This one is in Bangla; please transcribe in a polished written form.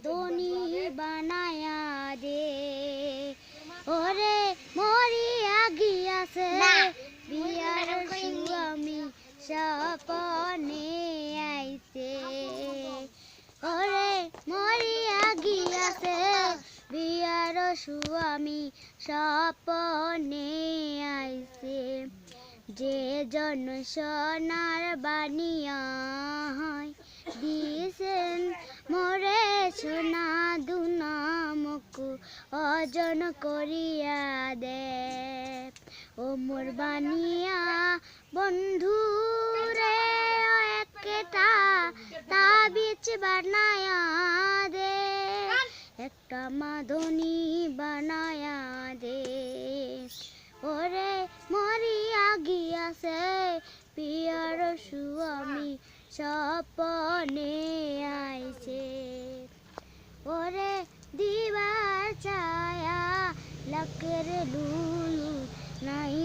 ধনী বানায়া দে ওরে মরিয়া গিয়াছে বিয়ার স্বামী স্বপনে আইছে ওরে মরিয়া গিয়াছে বিয়ার স্বামী স্বপনে আইছে যে জন সোনার বানিয়া দিয়েছেন মোরে সোনা দুনা মুকু অর্জন করিয়া দে ও মোর বানিয়া বন্ধু রে একটা তাবিজ বানায়া দে একটা মাধনী বানায়া দে ওরে মরিয়া গিয়াছে পিয়ার স্বামী স্বপনে আইছে ওরে দিবার ছায়া লাকের লুলু নাই